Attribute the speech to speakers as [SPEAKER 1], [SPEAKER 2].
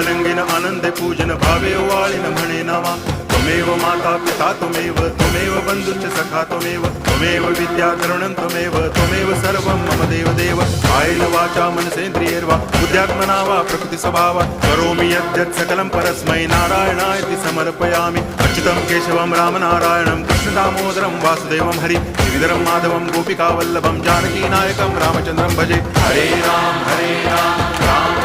[SPEAKER 1] रंगीन आनंदे पूजन भावे वाळीन म्हणे नावा त्वमेव माता पिता त्वमेव बंधुश्च सखा त्वमेव विद्या तरुणं त्वमेव सर्वं मम देव कायेन वाचा मनसेन्द्रियैर्वा बुद्ध्यात्मना वा प्रकृति स्वभावात् करोमि यद्यत् सकलं परस्मै नारायणायति समर्पयामि अच्युतं केशवं रामनारायणं कृष्णदामोदरं वासुदेवं हरि श्रीधरं माधवं गोपिकावल्लभं जानकीनायकं रामचन्द्रं भजे हरे राम राम